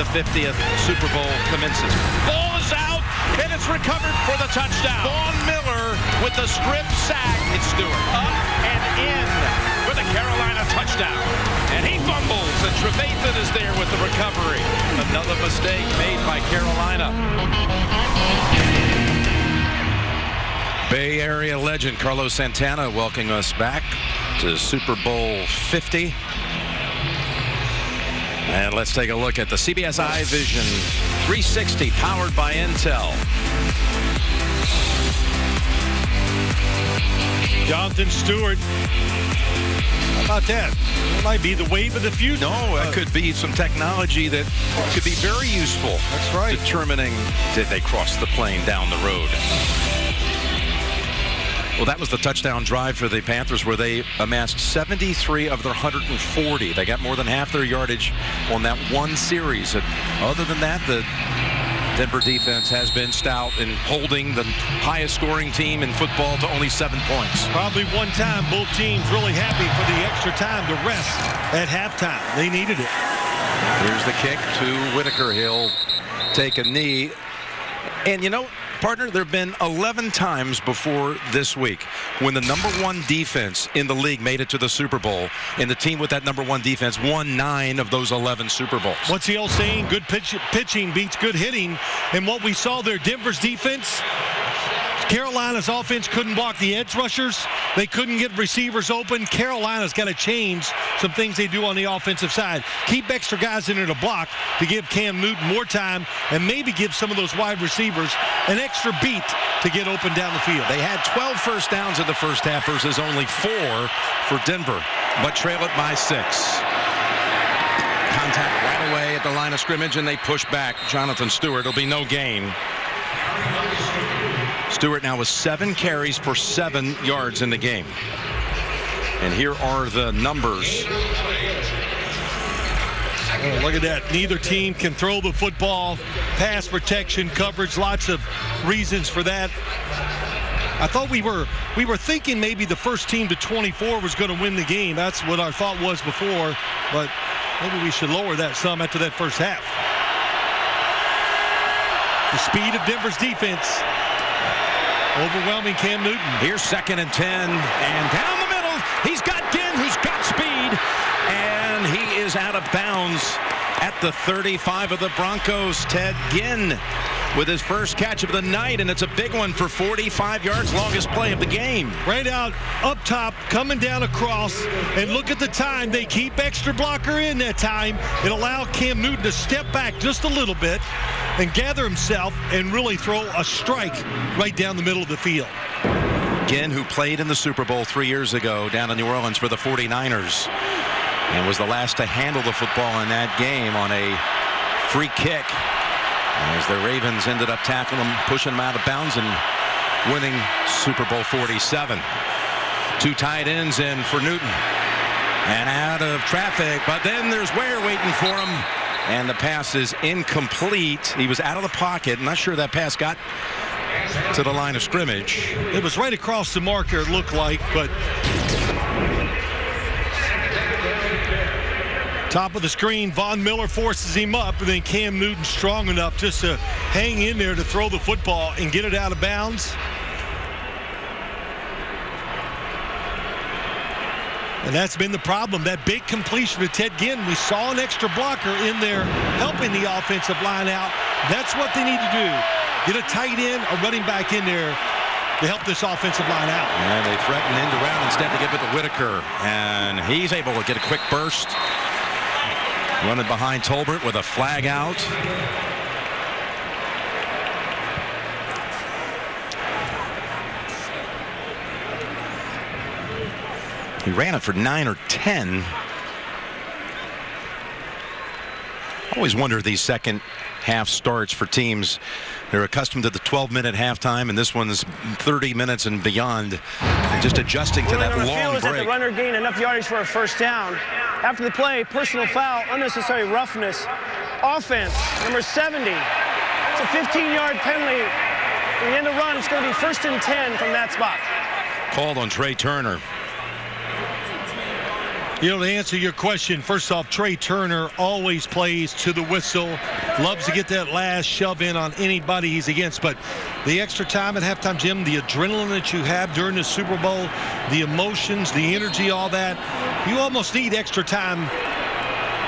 the 50th Super Bowl commences. Ball is out, and it's recovered for the touchdown. Von Miller with the strip sack. It's Stewart up and in for the Carolina touchdown. And he fumbles, and Trevathan is there with the recovery. Another mistake made by Carolina. Bay Area legend Carlos Santana welcoming us back to Super Bowl 50. And let's take a look at the CBS iVision 360 powered by Intel. Jonathan Stewart. How about that? That might be the wave of the future. No, it could be some technology that could be very useful. That's right. Determining did they cross the plane down the road. Well, that was the touchdown drive for the Panthers where they amassed 73 of their 140. They got more than half their yardage on that one series. And other than that, the Denver defense has been stout in holding the highest scoring team in football to only 7 points. Probably one time both teams really happy for the extra time to rest at halftime. They needed it. Here's the kick to Whitaker. He'll take a knee. And you know, partner, there have been 11 times before this week when the #1 defense in the league made it to the Super Bowl, and the team with that #1 defense won 9 of those 11 Super Bowls. What's the old saying? Good pitching beats good hitting. And what we saw there, Denver's defense, Carolina's offense couldn't block the edge rushers. They couldn't get receivers open. Carolina's got to change some things they do on the offensive side. Keep extra guys in there to block to give Cam Newton more time and maybe give some of those wide receivers an extra beat to get open down the field. They had 12 first downs in the first half versus only 4 for Denver, but trail it by 6. Contact right away at the line of scrimmage, and they push back. Jonathan Stewart. It'll be no gain. Stewart now with 7 carries for 7 yards in the game. And here are the numbers. Oh, look at that. Neither team can throw the football. Pass protection, coverage, lots of reasons for that. I thought we were thinking maybe the first team to 24 was going to win the game. That's what our thought was before, but maybe we should lower that some after that first half. The speed of Denver's defense overwhelming Cam Newton. Here's 2nd and 10, and down the middle, he's got Ginn, who's got speed, and he is out of bounds at the 35 of the Broncos. Ted Ginn with his first catch of the night, and it's a big one for 45 yards, longest play of the game. Right out up top, coming down across, and look at the time. They keep extra blocker in that time. It allowed Cam Newton to step back just a little bit and gather himself and really throw a strike right down the middle of the field. Ginn, who played in the Super Bowl 3 years ago down in New Orleans for the 49ers, and was the last to handle the football in that game on a free kick, as the Ravens ended up tackling him, pushing him out of bounds, and winning Super Bowl 47. 2 tight ends in for Newton, and out of traffic, but then there's Ware waiting for him, and the pass is incomplete. He was out of the pocket. I'm not sure that pass got to the line of scrimmage. It was right across the marker, it looked like, but top of the screen, Von Miller forces him up, and then Cam Newton strong enough just to hang in there to throw the football and get it out of bounds. And that's been the problem, that big completion to Ted Ginn. We saw an extra blocker in there helping the offensive line out. That's what they need to do. Get a tight end or running back in there to help this offensive line out. And they threaten end around instead to give it to Whitaker. And he's able to get a quick burst. Running behind Tolbert with a flag out. He ran it for 9 or 10. Always wonder these second half starts for teams. They're accustomed to the 12-minute halftime, and this one's 30 minutes and beyond. And just adjusting to that long break. The runner gained enough yardage for a first down. After the play, personal foul, unnecessary roughness. Offense, number 70. It's a 15-yard penalty. At the end of the run, it's going to be 1st and 10 from that spot. Called on Trey Turner. You know, to answer your question, first off, Trey Turner always plays to the whistle, loves to get that last shove in on anybody he's against. But the extra time at halftime, Jim, the adrenaline that you have during the Super Bowl, the emotions, the energy, all that, you almost need extra time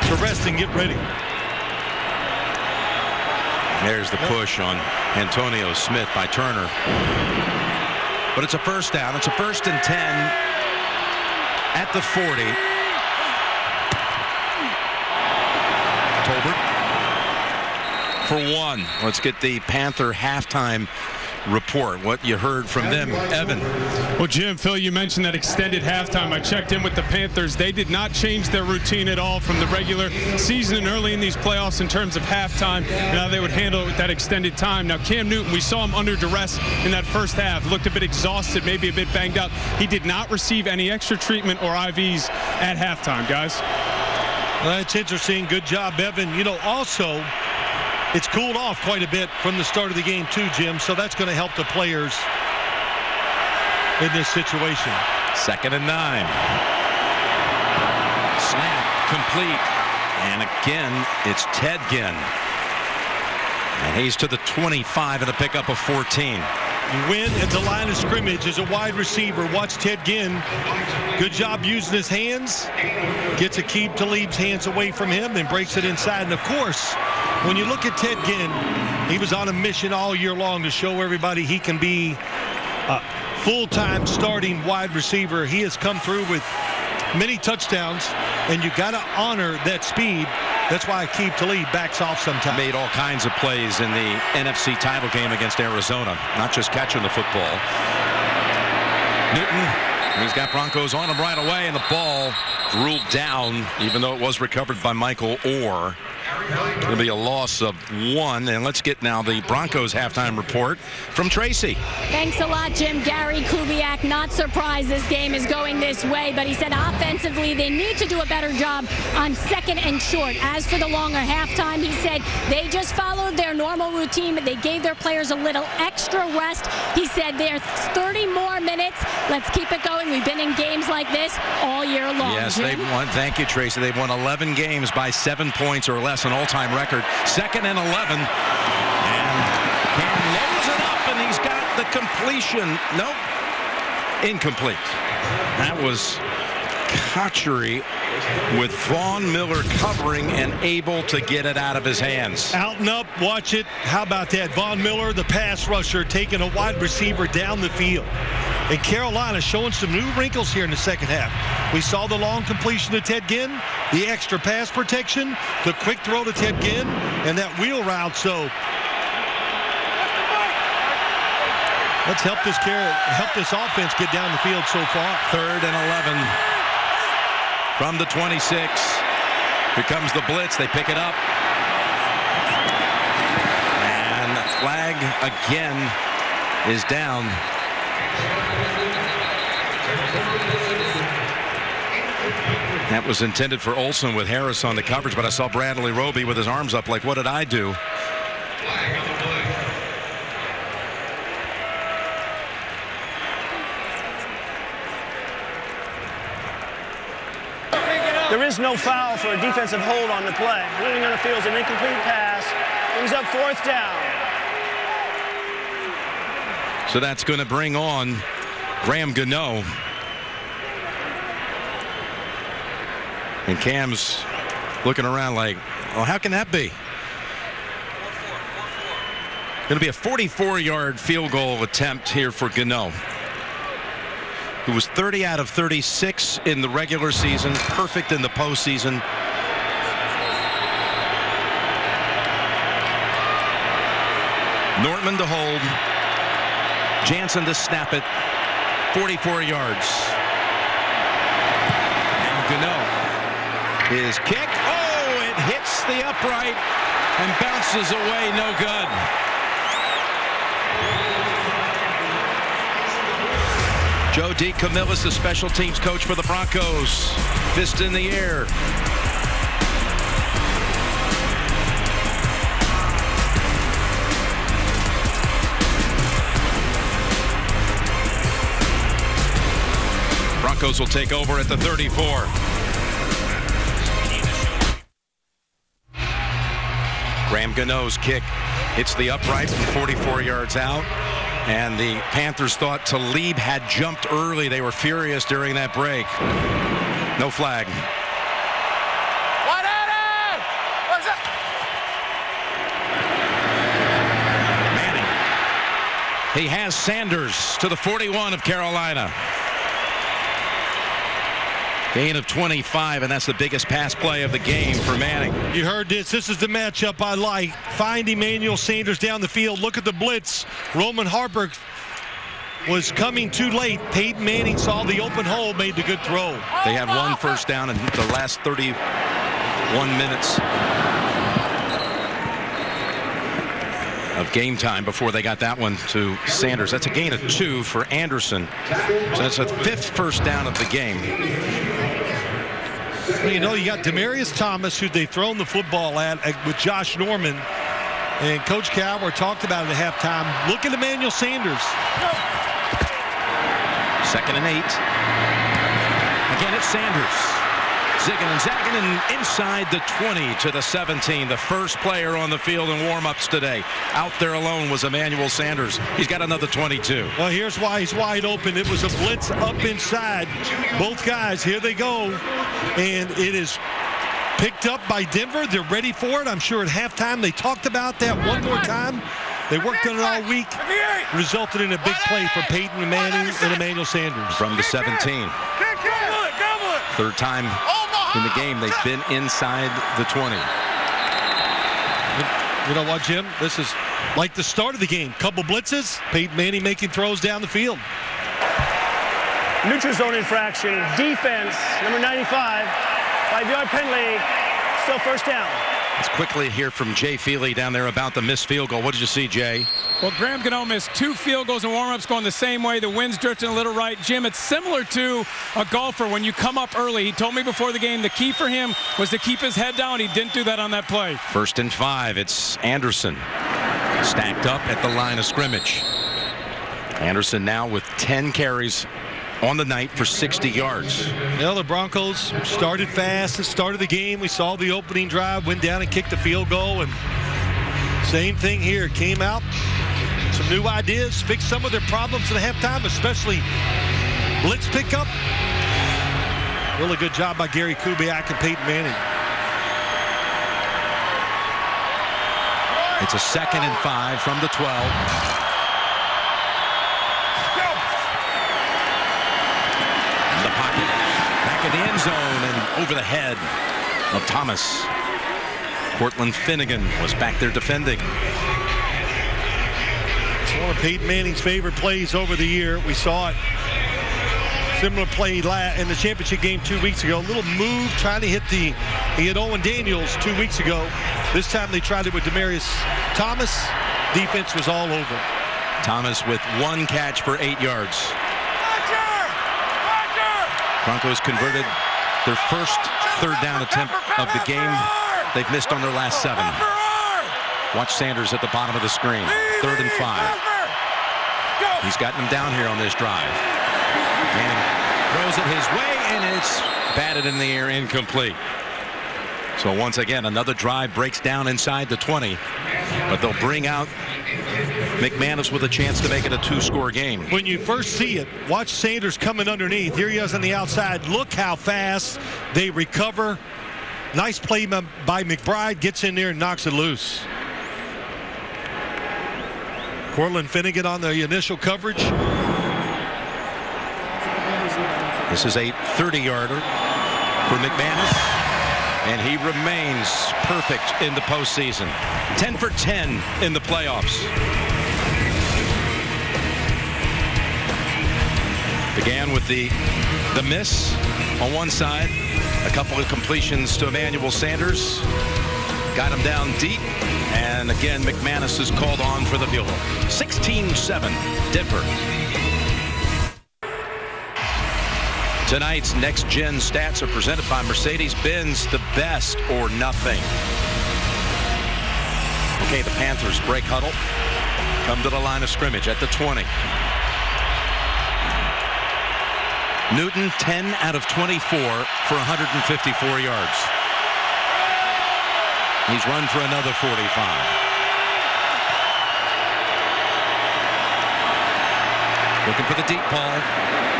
to rest and get ready. There's the push on Antonio Smith by Turner. But it's a first down. It's a 1st and 10 at the 40. Tolbert for one. Let's get the Panther halftime report. What you heard from them, Evan. Well, Jim, Phil, you mentioned that extended halftime. I checked in with the Panthers. They did not change their routine at all from the regular season and early in these playoffs in terms of halftime and how they would handle it with that extended time. Now, Cam Newton, we saw him under duress in that first half. Looked a bit exhausted, maybe a bit banged up. He did not receive any extra treatment or IVs at halftime, guys. Well, that's interesting. Good job, Evan. You know, also, it's cooled off quite a bit from the start of the game, too, Jim. So that's going to help the players in this situation. 2nd and 9. Snap complete. And again, it's Ted Ginn. And he's to the 25 and a pickup of 14. Win at the line of scrimmage as a wide receiver. Watch Ted Ginn. Good job using his hands. Gets Aqib Talib's hands away from him, then breaks it inside. And, of course, when you look at Ted Ginn, he was on a mission all year long to show everybody he can be a full-time starting wide receiver. He has come through with many touchdowns, and you got to honor that speed. That's why Aqib Talib backs off sometimes. Made all kinds of plays in the NFC title game against Arizona, not just catching the football. Newton, he's got Broncos on him right away, and the ball ruled down, even though it was recovered by Michael Orr. It'll be a loss of 1. And let's get now the Broncos halftime report from Tracy. Thanks a lot, Jim. Gary Kubiak, not surprised this game is going this way, but he said offensively they need to do a better job on 2nd and short. As for the longer halftime, he said they just followed their normal routine, but they gave their players a little extra rest. He said there's 30 more minutes. Let's keep it going. We've been in games like this all year long. Yes, Jim? they've won. Thank you, Tracy. They've won 11 games by 7 points or less, an all-time record. 2nd and 11. And Cam loads it up, and he's got the completion. Nope. Incomplete. That was Cotchery with Von Miller covering and able to get it out of his hands. Out and up, watch it. How about that? Von Miller, the pass rusher, taking a wide receiver down the field. And Carolina showing some new wrinkles here in the second half. We saw the long completion to Ted Ginn, the extra pass protection, the quick throw to Ted Ginn, and that wheel route. So let's help this offense get down the field so far. 3rd and 11 from the 26. Here comes the blitz. They pick it up. And the flag again is down. That was intended for Olsen with Harris on the coverage, but I saw Bradley Roby with his arms up like, what did I do? There is no foul for a defensive hold on the play. Ruling on the field is an incomplete pass. Brings up 4th down. So that's going to bring on Graham Gano. And Cam's looking around like, well, how can that be? Going to be a 44-yard field goal attempt here for Gano, who was 30 out of 36 in the regular season, perfect in the postseason. Nortman to hold. Jansen to snap it. 44 yards. And Gano. His kick. Oh, it hits the upright and bounces away. No good. Joe DeCamillis, the special teams coach for the Broncos. Fist in the air. Broncos will take over at the 34. Graham Gano's kick hits the upright from 44 yards out. And the Panthers thought Talib had jumped early. They were furious during that break. No flag. Manning. He has Sanders to the 41 of Carolina. Gain of 25, and that's the biggest pass play of the game for Manning. You heard this. This is the matchup I like. Find Emmanuel Sanders down the field. Look at the blitz. Roman Harper was coming too late. Peyton Manning saw the open hole, made the good throw. They had one first down in the last 31 minutes of game time before they got that one to Sanders. That's a gain of 2 for Anderson. So that's a 5th first down of the game. Well, you know, you got Demaryius Thomas, who they've thrown the football at with Josh Norman. And Coach Cowher talked about it at halftime. Look at Emmanuel Sanders. 2nd and 8. Again, it's Sanders. Zigging and zagging and inside the 20 to the 17. The first player on the field in warm-ups today. Out there alone was Emmanuel Sanders. He's got another 22. Well, here's why he's wide open. It was a blitz up inside. Both guys, here they go. And it is picked up by Denver. They're ready for it. I'm sure at halftime they talked about that one more time. They worked on it all week. Resulted in a big play for Peyton Manning and Emmanuel Sanders. From the 17. 3rd time in the game they've been inside the 20. You know what, Jim? This is like the start of the game. Couple blitzes. Peyton Manning making throws down the field. Neutral zone infraction. Defense, number 95. 5-yard penalty. Still first down. Let's quickly hear from Jay Feely down there about the missed field goal. What did you see, Jay? Well, Graham Gano missed 2 field goals in warm-ups going the same way. The wind's drifting a little right. Jim, it's similar to a golfer when you come up early. He told me before the game the key for him was to keep his head down. He didn't do that on that play. 1st and 5. It's Anderson stacked up at the line of scrimmage. Anderson now with 10 carries on the night for 60 yards. Well, the Broncos started fast at the start of the game. We saw the opening drive, went down and kicked the field goal, and same thing here. Came out, some new ideas, fixed some of their problems at halftime, especially blitz pickup. Really good job by Gary Kubiak and Peyton Manning. It's a 2nd and 5 from the 12. The pocket, back in the end zone and over the head of Thomas. Cortland Finnegan was back there defending. It's one of Peyton Manning's favorite plays over the year. We saw it. Similar play in the championship game 2 weeks ago. A little move trying to hit he had Owen Daniels 2 weeks ago. This time they tried it with Demaryius Thomas. Defense was all over. Thomas with 1 catch for 8 yards. Broncos converted their first 3rd down attempt of the game. They've missed on their last 7. Watch Sanders at the bottom of the screen. 3rd and 5. He's gotten them down here on this drive. Manning throws it his way, and it's batted in the air, incomplete. So once again, another drive breaks down inside the 20. But they'll bring out McManus with a chance to make it a 2-score game. When you first see it, watch Sanders coming underneath. Here he is on the outside. Look how fast they recover. Nice play by McBride. Gets in there and knocks it loose. Cortland Finnegan on the initial coverage. This is a 30-yarder for McManus, and he remains perfect in the postseason. 10 for 10 in the playoffs. Began with the miss on one side, a couple of completions to Emmanuel Sanders, got him down deep, and again McManus is called on for the field goal. 16-7 Denver. Tonight's Next Gen Stats are presented by Mercedes-Benz, the best or nothing. Okay, the Panthers break huddle, come to the line of scrimmage at the 20. Newton 10 out of 24 for 154 yards. He's run for another 45. Looking for the deep ball.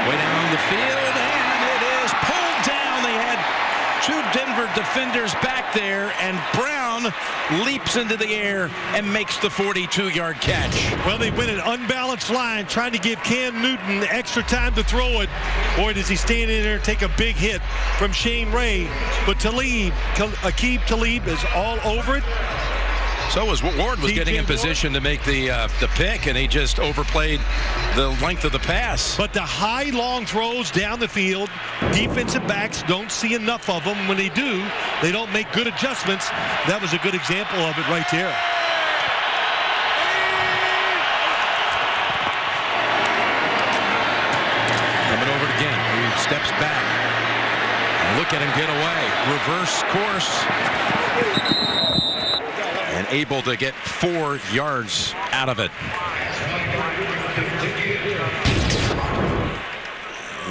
Way down the field, and it is pulled down. They had two Denver defenders back there, and Brown leaps into the air and makes the 42-yard catch. Well, they went an unbalanced line trying to give Cam Newton extra time to throw it. Boy, does he stand in there and take a big hit from Shane Ray. But Aqib Talib is all over it. So was Ward was getting in position to make the pick, and he just overplayed the length of the pass. But the high, long throws down the field, defensive backs don't see enough of them. When they do, they don't make good adjustments. That was a good example of it right there. Coming over again. He steps back. And look at him get away. Reverse course. And able to get 4 yards out of it.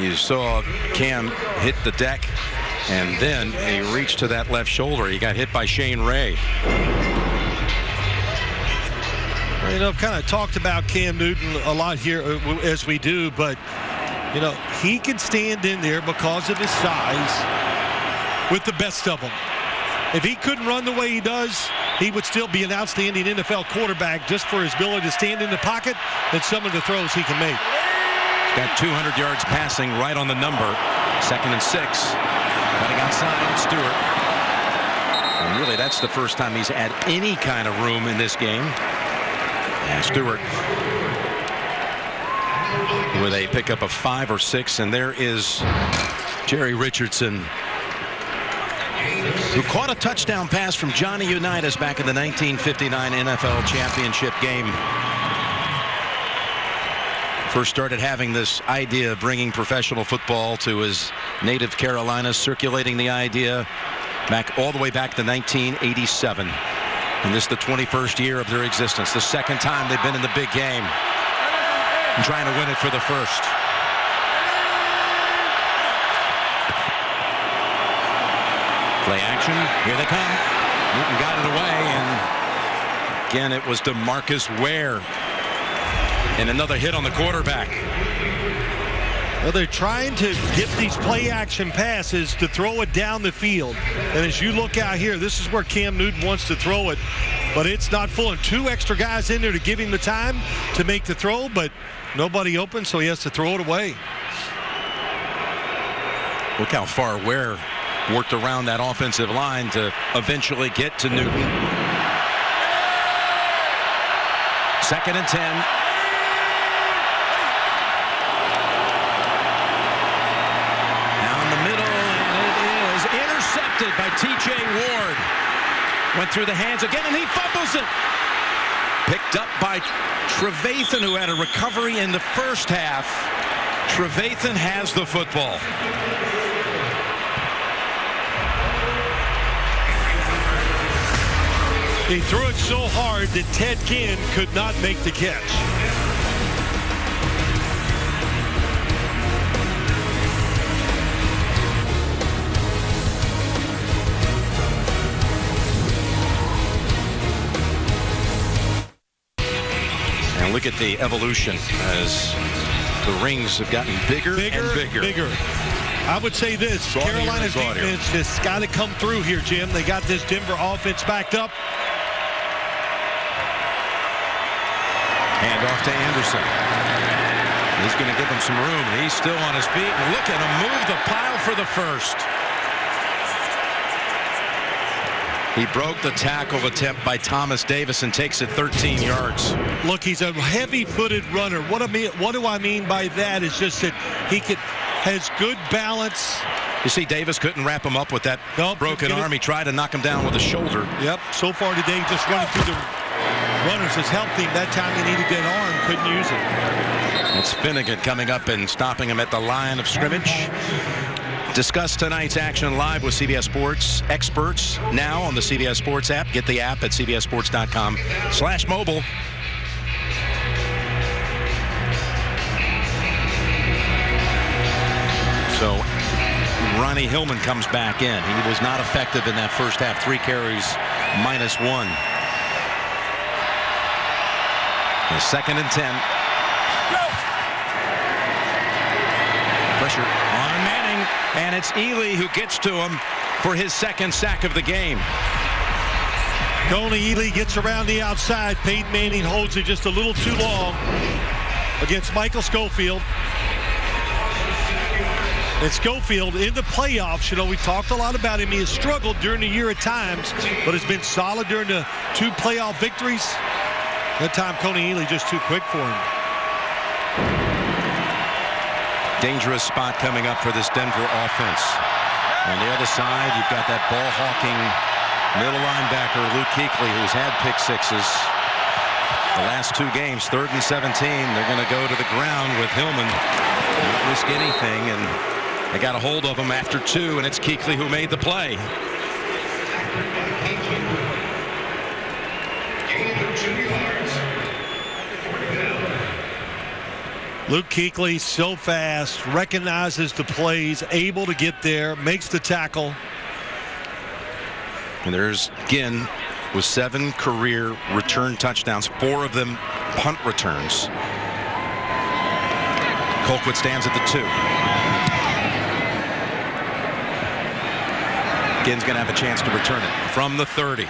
You saw Cam hit the deck, and then he reached to that left shoulder. He got hit by Shane Ray. You know, I've kind of talked about Cam Newton a lot here as we do, but you know, he can stand in there because of his size with the best of them. If he couldn't run the way he does, he would still be an outstanding NFL quarterback just for his ability to stand in the pocket and some of the throws he can make. He's got 200 yards passing right on the number. 2nd and 6. Cutting outside on Stewart. And really, that's the first time he's had any kind of room in this game. And Stewart with a pickup of 5 or 6. And there is Jerry Richardson, who caught a touchdown pass from Johnny Unitas back in the 1959 NFL championship game. First started having this idea of bringing professional football to his native Carolina, circulating the idea all the way back to 1987. And this is the 21st year of their existence, the second time they've been in the big game, and trying to win it for the first. Play action. Here they come. Newton got it away, and again it was DeMarcus Ware. And another hit on the quarterback. Well, they're trying to get these play action passes to throw it down the field. And as you look out here, this is where Cam Newton wants to throw it. But it's not full. And 2 extra guys in there to give him the time to make the throw, but nobody open, so he has to throw it away. Look how far Ware worked around that offensive line to eventually get to Newton. 2nd and 10. Down the middle, and it is intercepted by T.J. Ward. Went through the hands again, and he fumbles it. Picked up by Trevathan, who had a recovery in the first half. Trevathan has the football. He threw it so hard that Ted Ginn could not make the catch. And look at the evolution as the rings have gotten bigger and bigger. I would say this, Carolina's defense has got to come through here, Jim. They got this Denver offense backed up. Hand off to Anderson. He's going to give him some room. He's still on his feet. And look at him move the pile for the first. He broke the tackle attempt by Thomas Davis and takes it 13 yards. Look, he's a heavy-footed runner. What do I mean by that is just that he has good balance. You see, Davis couldn't wrap him up with that broken arm. He tried to knock him down with a shoulder. Yep. So far today, just running through the runners has helped him. That time he needed that arm, couldn't use it. It's Finnegan coming up and stopping him at the line of scrimmage. Discuss tonight's action live with CBS Sports experts now on the CBS Sports app. Get the app at cbssports.com/mobile. So Ronnie Hillman comes back in. He was not effective in that first half. 3 carries -1. And 2nd and 10. Pressure on Manning, and it's Ely who gets to him for his 2nd sack of the game. Coney Ely gets around the outside. Peyton Manning holds it just a little too long against Michael Schofield. And Schofield in the playoffs, you know, we talked a lot about him. He has struggled during the year at times, but has been solid during the 2 playoff victories. That time, Coney Ely just too quick for him. Dangerous spot coming up for this Denver offense. On the other side, you've got that ball-hawking middle linebacker, Luke Kuechly, who's had pick sixes. The last 2 games, 3rd and 17, they're going to go to the ground with Hillman. Not risk anything, and they got a hold of him after 2, and it's Kuechly who made the play. Luke Kuechly, so fast, recognizes the plays, able to get there, makes the tackle. And there's Ginn with 7 career return touchdowns, 4 of them punt returns. Colquitt stands at the 2. Ginn's going to have a chance to return it from the 30.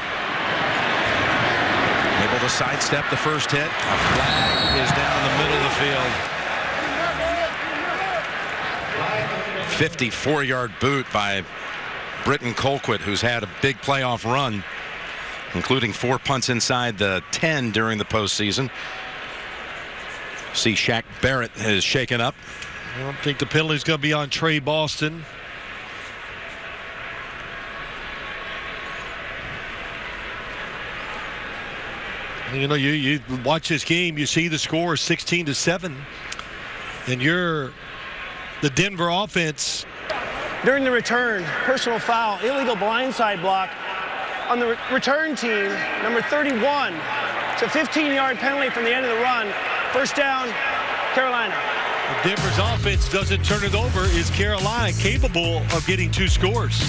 Able to sidestep the first hit. A flag is down in the middle of the field. 54-yard boot by Britton Colquitt, who's had a big playoff run, including 4 punts inside the 10 during the postseason. See, Shaq Barrett has shaken up. I don't think the penalty's going to be on Trey Boston. You know, you watch this game, you see the score is 16-7, and you're the Denver offense. During the return, personal foul, illegal blindside block on the return team, number 31. It's a 15-yard penalty from the end of the run. First down, Carolina. If Denver's offense doesn't turn it over, is Carolina capable of getting 2 scores?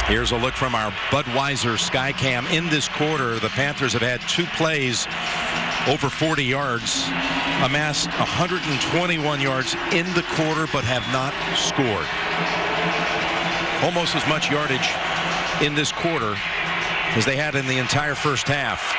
Here's a look from our Budweiser Skycam. In this quarter, the Panthers have had 2 plays over 40 yards, amassed 121 yards in the quarter, but have not scored. Almost as much yardage in this quarter as they had in the entire first half.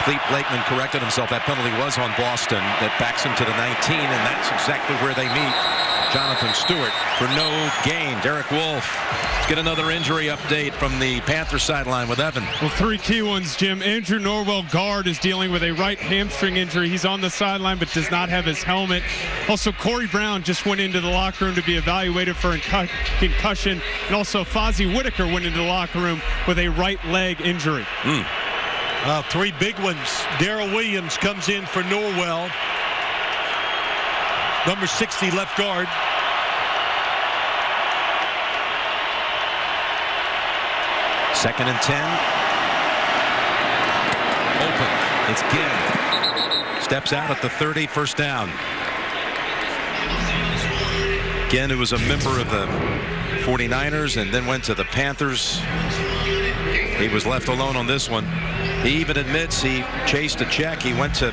Clete Blakeman corrected himself. That penalty was on Boston. That backs him to the 19, and that's exactly where they meet. Jonathan Stewart for no gain. Derek Wolfe. Let's get another injury update from the Panthers sideline with Evan. Well, 3 key ones, Jim. Andrew Norwell, guard, is dealing with a right hamstring injury. He's on the sideline but does not have his helmet. Also, Corey Brown just went into the locker room to be evaluated for concussion. And also, Fozzie Whitaker went into the locker room with a right leg injury. 3 big ones. Darrell Williams comes in for Norwell. Number 60, left guard. Second and 10. Open. It's Ginn. Steps out at the 30, first down. Ginn, who was a member of the 49ers and then went to the Panthers. He was left alone on this one. He even admits he chased a check. He went to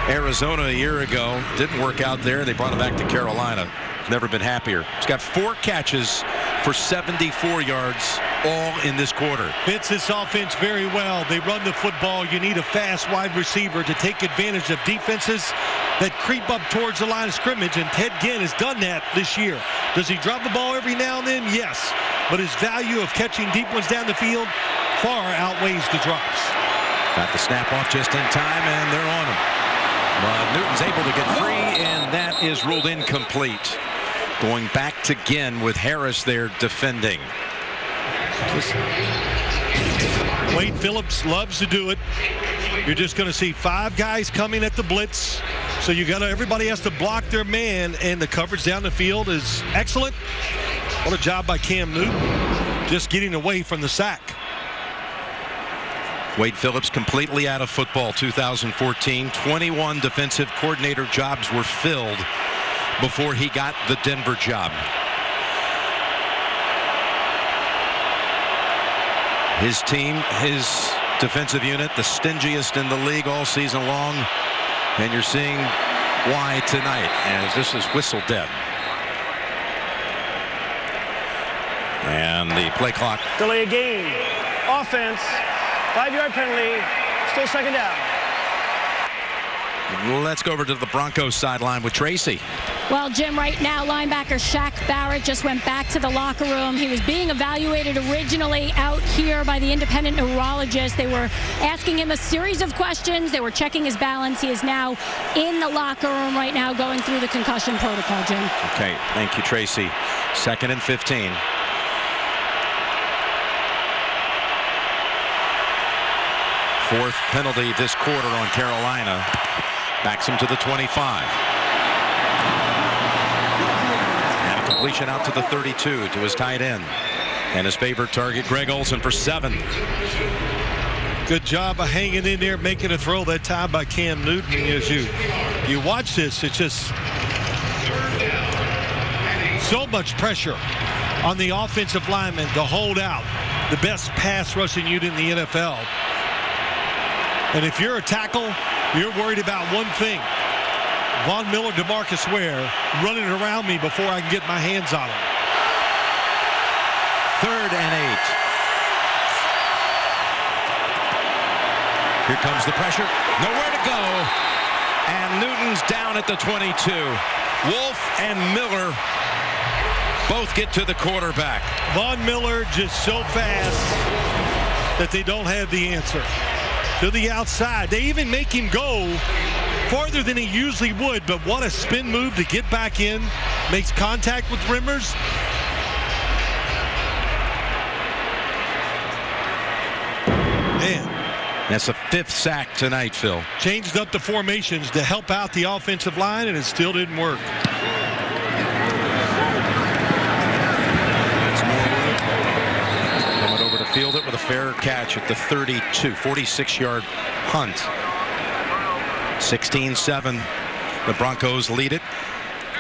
Arizona a year ago. Didn't work out there. They brought him back to Carolina. Never been happier. He's got 4 catches for 74 yards, all in this quarter. Fits this offense very well. They run the football. You need a fast wide receiver to take advantage of defenses that creep up towards the line of scrimmage, and Ted Ginn has done that this year. Does he drop the ball every now and then? Yes. But his value of catching deep ones down the field far outweighs the drops. Got the snap off just in time, and they're on him. Newton's able to get free, and that is ruled incomplete. Going back to Ginn with Harris there defending. Wade Phillips loves to do it. You're just going to see 5 guys coming at the blitz. So everybody has to block their man, and the coverage down the field is excellent. What a job by Cam Newton, just getting away from the sack. Wade Phillips completely out of football 2014. 21 defensive coordinator jobs were filled before he got the Denver job. His team, his defensive unit, the stingiest in the league all season long. And you're seeing why tonight, as this is whistle dead. And the play clock. Delay a game. Offense. 5-yard penalty. Still second down. Let's go over to the Broncos sideline with Tracy. Well, Jim, right now, linebacker Shaq Barrett just went back to the locker room. He was being evaluated originally out here by the independent neurologist. They were asking him a series of questions. They were checking his balance. He is now in the locker room right now going through the concussion protocol, Jim. Okay, thank you, Tracy. 2nd and 15. Fourth penalty this quarter on Carolina. Backs him to the 25. And a completion out to the 32 to his tight end. And his favorite target, Greg Olsen, for 7. Good job of hanging in there, making a throw that time by Cam Newton. As you watch this, it's just so much pressure on the offensive lineman to hold out the best pass rushing unit in the NFL. And if you're a tackle, you're worried about one thing. Von Miller, DeMarcus Ware running around me before I can get my hands on him. 3rd and 8. Here comes the pressure. Nowhere to go. And Newton's down at the 22. Wolf and Miller both get to the quarterback. Von Miller just so fast that they don't have the answer. To the outside. They even make him go farther than he usually would, but what a spin move to get back in. Makes contact with Rimmers. Man. That's a 5th sack tonight, Phil. Changed up the formations to help out the offensive line, and it still didn't work. Coming over to field it with a fair catch at the 32. 46-yard punt. 16-7. The Broncos lead it.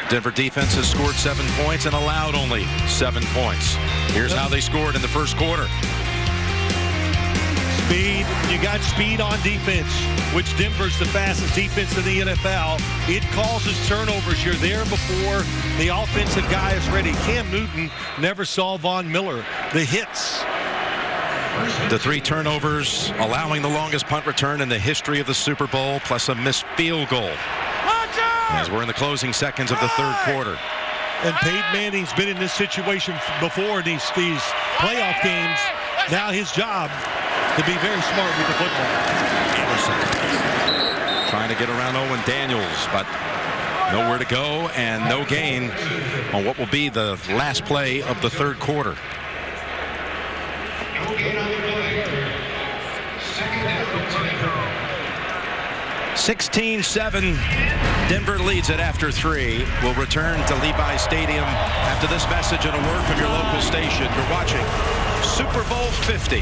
Denver defense has scored 7 points and allowed only 7 points. Here's how they scored in the first quarter. Speed. You got speed on defense, which Denver's the fastest defense in the NFL. It causes turnovers. You're there before the offensive guy is ready. Cam Newton never saw Von Miller. The hits. The 3 turnovers, allowing the longest punt return in the history of the Super Bowl, plus a missed field goal. As we're in the closing seconds of the 3rd quarter. And Peyton Manning's been in this situation before in these playoff games. Now his job to be very smart with the football. Anderson trying to get around Owen Daniels, but nowhere to go and no gain on what will be the last play of the 3rd quarter. 16-7. Denver leads it after 3. We'll return to Levi Stadium after this message and a word from your local station. You're watching Super Bowl 50.